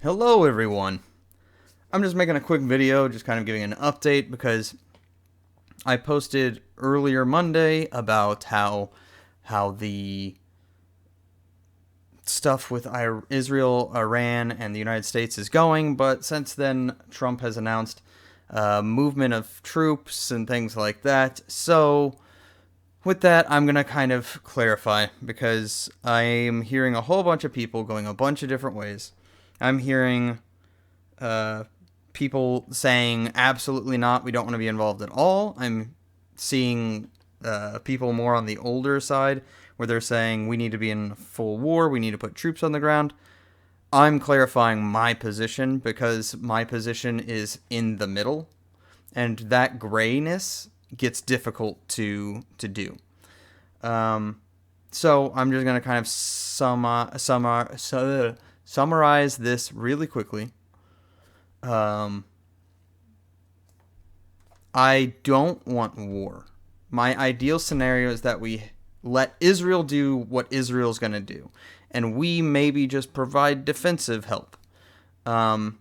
Hello everyone. I'm just making a quick video, just kind of giving an update because I posted earlier Monday about how the stuff with Israel, Iran, and the United States is going, but since then Trump has announced movement of troops and things like that. So with that, I'm going to kind of clarify because I'm hearing a whole bunch of people going a bunch of different ways. I'm hearing uh, people saying absolutely not, we don't want to be involved at all. I'm seeing people more on the older side where they're saying we need to be in full war, we need to put troops on the ground. I'm clarifying my position because my position is in the middle, and that grayness gets difficult to do. Um, so I'm just gonna kind of summarize this really quickly. Um, I don't want war. My ideal scenario is that we let Israel do what Israel's going to do, and we maybe just provide defensive help. Um,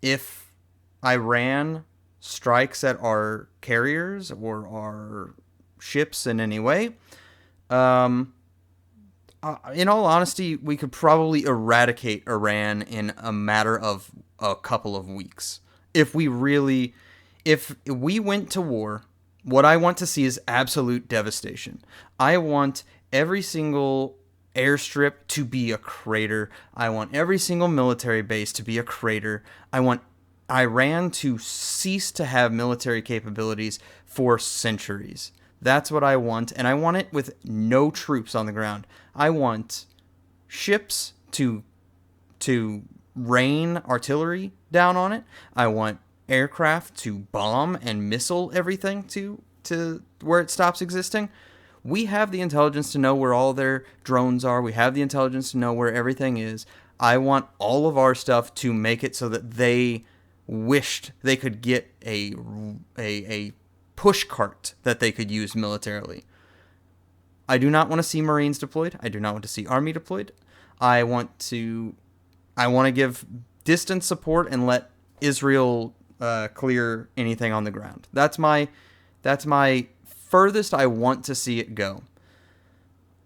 if Iran strikes at our carriers or our ships in any way, um, in all honesty, we could probably eradicate Iran in a matter of a couple of weeks. If we really, if we went to war, what I want to see is absolute devastation. I want every single airstrip to be a crater. I want every single military base to be a crater. I want Iran to cease to have military capabilities for centuries. That's what I want, and I want it with no troops on the ground. I want ships to rain artillery down on it. I want aircraft to bomb and missile everything to where it stops existing. We have the intelligence to know where all their drones are. We have the intelligence to know where everything is. I want all of our stuff to make it so that they wished they could get a push cart that they could use militarily. I do not want to see Marines deployed. I do not want to see Army deployed. I want to give distant support and let Israel clear anything on the ground. That's my furthest I want to see it go.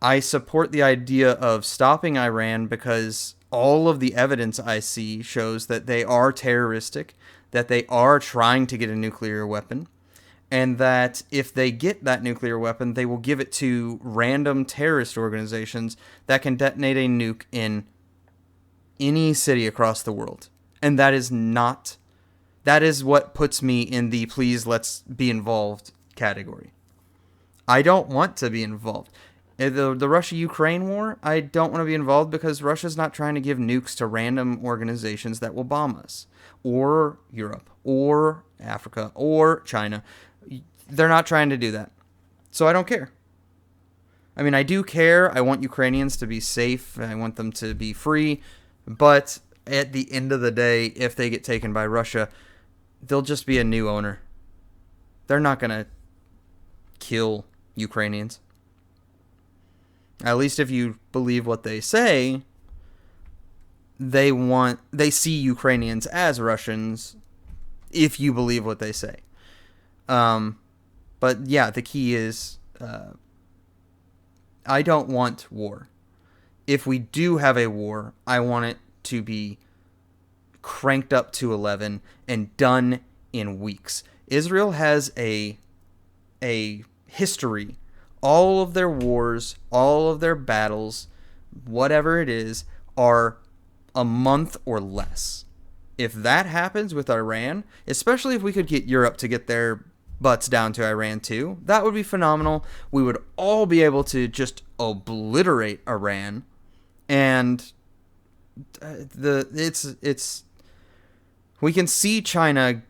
I support the idea of stopping Iran because all of the evidence I see shows that they are terroristic, that they are trying to get a nuclear weapon, and that if they get that nuclear weapon, they will give it to random terrorist organizations that can detonate a nuke in any city across the world. And that is what puts me in the please let's be involved category. I don't want to be involved. The Russia-Ukraine war, I don't want to be involved because Russia's not trying to give nukes to random organizations that will bomb us, or Europe, or Africa, or China. They're not trying to do that. So I don't care. I mean, I do care. I want Ukrainians to be safe. I want them to be free. But at the end of the day, if they get taken by Russia, they'll just be a new owner. They're not going to kill Ukrainians. At least if you believe what they say, they see Ukrainians as Russians if you believe what they say. But yeah, the key is I don't want war. If we do have a war, I want it to be cranked up to 11 and done in weeks. Israel has a history. All of their wars, all of their battles, whatever it is, are a month or less. If that happens with Iran, especially if we could get Europe to get their butts down to Iran too, that would be phenomenal. We would all be able to just obliterate Iran, and we can see China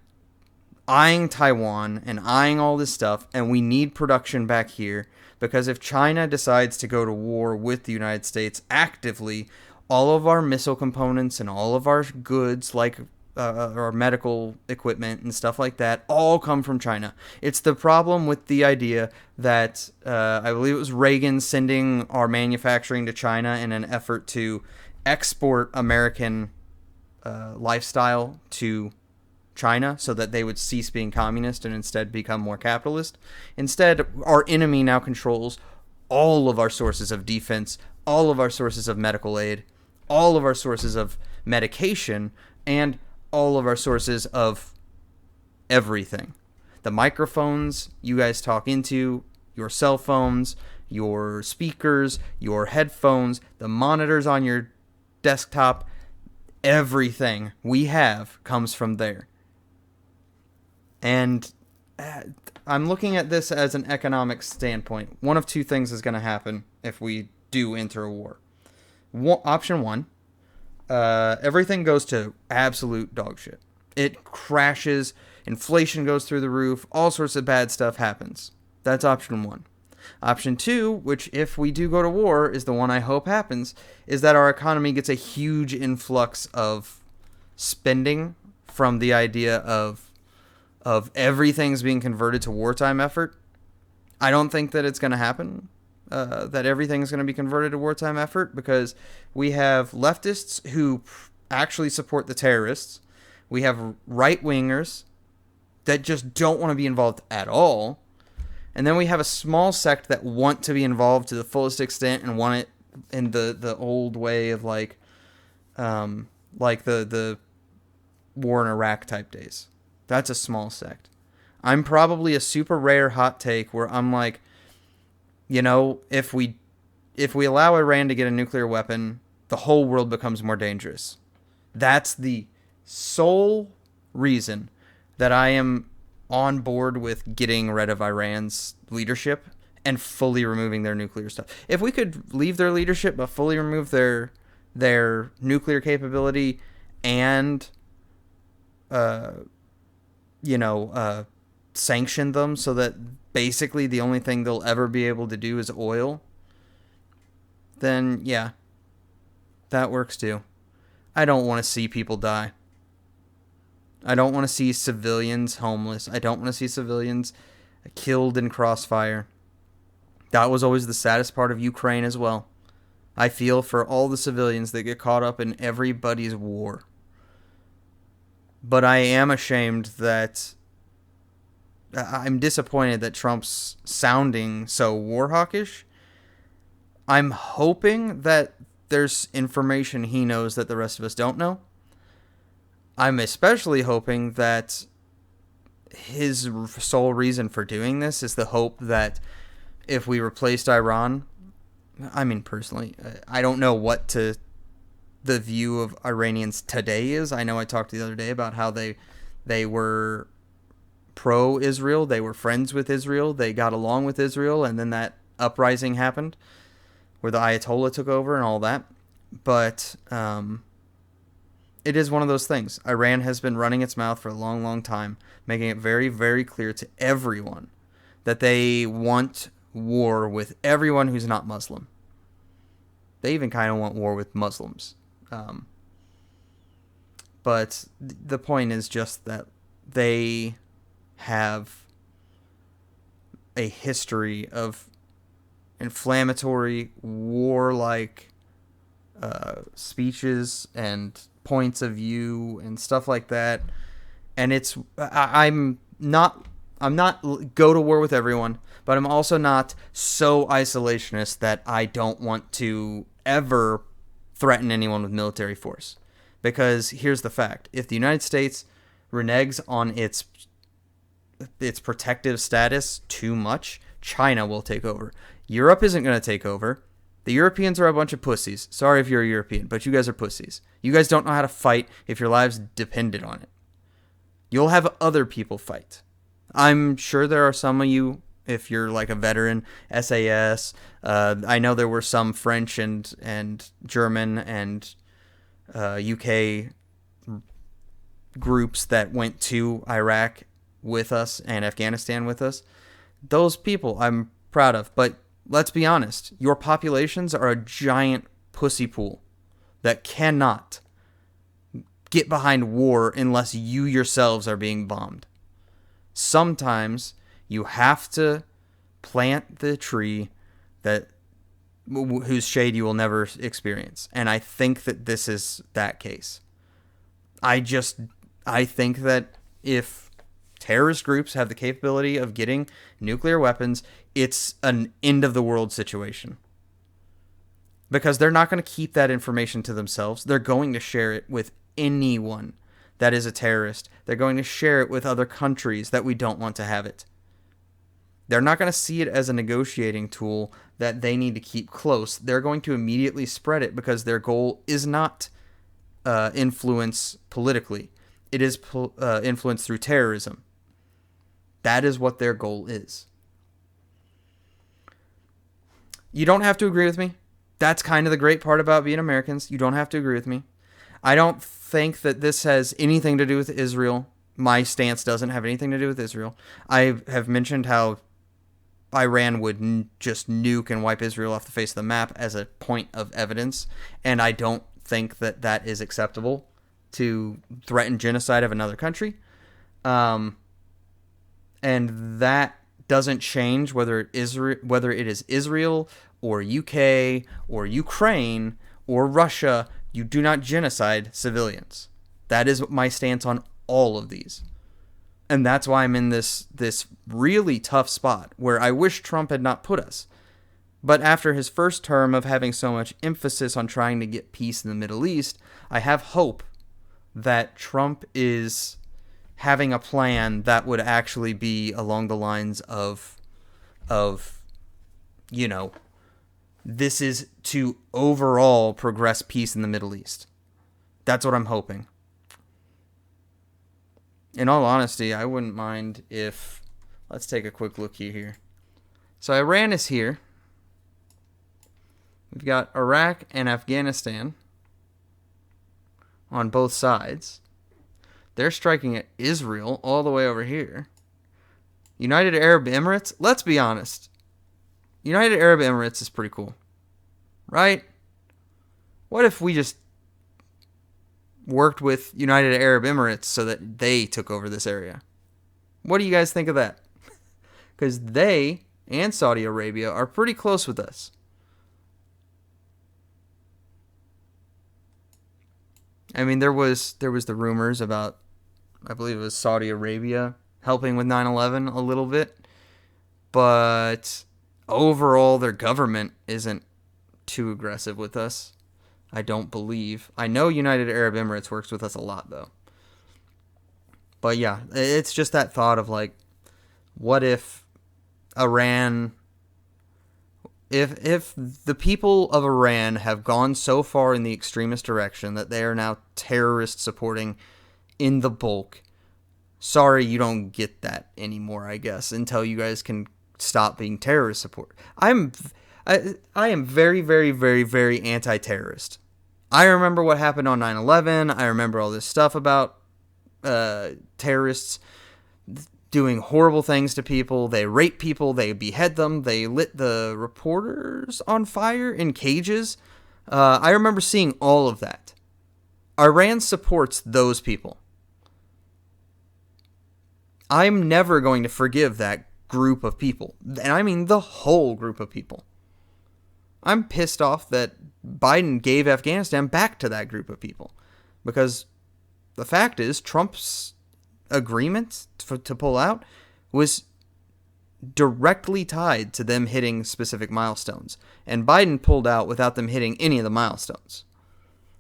eyeing Taiwan and eyeing all this stuff, and we need production back here because if China decides to go to war with the United States actively, all of our missile components and all of our goods, like our medical equipment and stuff like that, all come from China. It's the problem with the idea that I believe it was Reagan sending our manufacturing to China in an effort to export American lifestyle to China so that they would cease being communist and instead become more capitalist. Instead, our enemy now controls all of our sources of defense, all of our sources of medical aid, all of our sources of medication, and all of our sources of everything. The microphones you guys talk into, your cell phones, your speakers, your headphones, the monitors on your desktop, everything we have comes from there. And I'm looking at this as an economic standpoint. One of two things is going to happen if we do enter a war. Option one, everything goes to absolute dog shit. It crashes, inflation goes through the roof, all sorts of bad stuff happens. That's option one. Option two, which if we do go to war is the one I hope happens, is that our economy gets a huge influx of spending from the idea of everything's being converted to wartime effort. I don't think that it's going to happen, that everything's going to be converted to wartime effort, because we have leftists who actually support the terrorists. We have right-wingers that just don't want to be involved at all. And then we have a small sect that want to be involved to the fullest extent and want it in the old way of like the war in Iraq type days. That's a small sect. I'm probably a super rare hot take where I'm like, you know, if we allow Iran to get a nuclear weapon, the whole world becomes more dangerous. That's the sole reason that I am on board with getting rid of Iran's leadership and fully removing their nuclear stuff. If we could leave their leadership but fully remove their nuclear capability and sanction them so that basically the only thing they'll ever be able to do is oil, then yeah, that works too. I don't want to see people die. I don't want to see civilians homeless. I don't want to see civilians killed in crossfire. That was always the saddest part of Ukraine as well. I feel for all the civilians that get caught up in everybody's war. But I am ashamed that I'm disappointed that Trump's sounding so war hawkish. I'm hoping that there's information he knows that the rest of us don't know. I'm especially hoping that his sole reason for doing this is the hope that if we replaced Iran, I mean, personally, I don't know what the view of Iranians today is. I know I talked the other day about how they were pro-Israel, they were friends with Israel, they got along with Israel, and then that uprising happened where the Ayatollah took over and all that. But it is one of those things. Iran has been running its mouth for a long, long time, making it very, very clear to everyone that they want war with everyone who's not Muslim. They even kind of want war with Muslims. But the point is just that they have a history of inflammatory, warlike speeches and points of view and stuff like that. And I'm not go to war with everyone, but I'm also not so isolationist that I don't want to ever threaten anyone with military force. Because here's the fact. If the United States reneges on its protective status too much, China will take over. Europe isn't going to take over. The Europeans are a bunch of pussies. Sorry if you're a European, but you guys are pussies. You guys don't know how to fight if your lives depended on it. You'll have other people fight. I'm sure there are some of you, if you're like a veteran, SAS. I know there were some French and German and UK groups that went to Iraq with us and Afghanistan with us. Those people I'm proud of, but let's be honest, your populations are a giant pussy pool that cannot get behind war unless you yourselves are being bombed. Sometimes you have to plant the tree whose shade you will never experience. And I think that this is that case. I think that if terrorist groups have the capability of getting nuclear weapons, it's an end of the world situation. Because they're not going to keep that information to themselves. They're going to share it with anyone that is a terrorist. They're going to share it with other countries that we don't want to have it. They're not going to see it as a negotiating tool that they need to keep close. They're going to immediately spread it because their goal is not influence politically. It is influence through terrorism. That is what their goal is. You don't have to agree with me. That's kind of the great part about being Americans. You don't have to agree with me. I don't think that this has anything to do with Israel. My stance doesn't have anything to do with Israel. I have mentioned how Iran would just nuke and wipe Israel off the face of the map as a point of evidence, and I don't think that that is acceptable to threaten genocide of another country. And that doesn't change whether it is Israel or UK or Ukraine or Russia. You do not genocide civilians. That is my stance on all of these. And that's why I'm in this really tough spot where I wish Trump had not put us. But after his first term of having so much emphasis on trying to get peace in the Middle East, I have hope that Trump is having a plan that would actually be along the lines of this is to overall progress peace in the Middle East. That's what I'm hoping. In all honesty, I wouldn't mind if... Let's take a quick look here. So Iran is here. We've got Iraq and Afghanistan on both sides. They're striking at Israel all the way over here. United Arab Emirates, let's be honest. United Arab Emirates is pretty cool. Right? What if we just worked with United Arab Emirates so that they took over this area? What do you guys think of that? Because they and Saudi Arabia are pretty close with us. I mean, there was the rumors about, I believe it was Saudi Arabia helping with 9/11 a little bit, but overall their government isn't too aggressive with us. I don't believe. I know United Arab Emirates works with us a lot though. But yeah, it's just that thought of like, what if Iran, if the people of Iran have gone so far in the extremist direction that they are now terrorist supporting in the bulk, sorry, you don't get that anymore, I guess, until you guys can stop being terrorist support. I am very, very, very, very anti-terrorist. I remember what happened on 9/11. I remember all this stuff about terrorists doing horrible things to people. They rape people. They behead them. They lit the reporters on fire in cages. I remember seeing all of that. Iran supports those people. I'm never going to forgive that group of people. And I mean the whole group of people. I'm pissed off that Biden gave Afghanistan back to that group of people. Because the fact is, Trump's agreement to pull out was directly tied to them hitting specific milestones. And Biden pulled out without them hitting any of the milestones.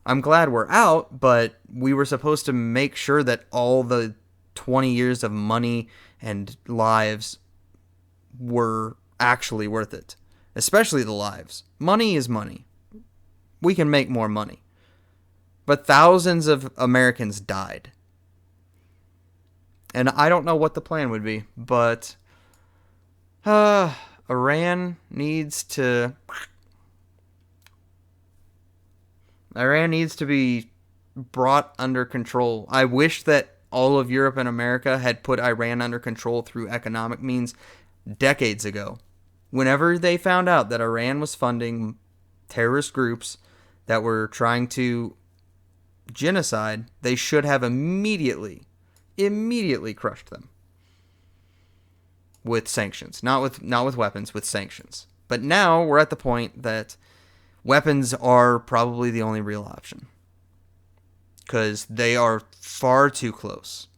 I'm glad we're out, but we were supposed to make sure that all the 20 years of money and lives were actually worth it. Especially the lives. Money is money. We can make more money. But thousands of Americans died. And I don't know what the plan would be, but Iran needs to be brought under control. I wish that all of Europe and America had put Iran under control through economic means decades ago. Whenever they found out that Iran was funding terrorist groups that were trying to genocide, they should have immediately crushed them with sanctions. Not with weapons, with sanctions. But now we're at the point that weapons are probably the only real option. because they are far too close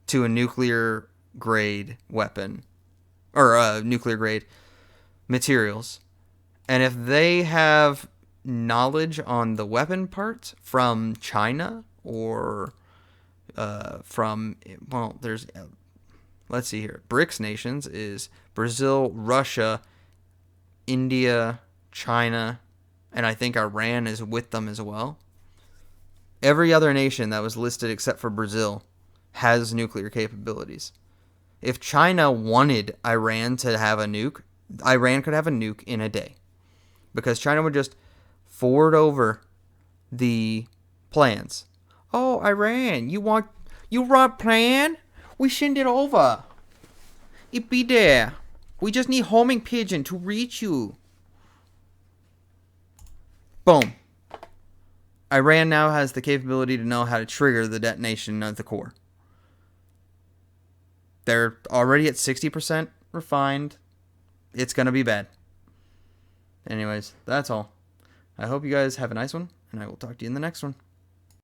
to a nuclear grade weapon or nuclear grade materials. And if they have knowledge on the weapon parts from China or there's, let's see here, BRICS nations is Brazil, Russia, India, China, and I think Iran is with them as well. Every other nation that was listed except for Brazil has nuclear capabilities. If China wanted Iran to have a nuke, Iran could have a nuke in a day. Because China would just forward over the plans. Oh, Iran, you want plan? We send it over. It be there. We just need homing pigeon to reach you. Boom. Iran now has the capability to know how to trigger the detonation of the core. They're already at 60% refined. It's going to be bad. Anyways, that's all. I hope you guys have a nice one, and I will talk to you in the next one.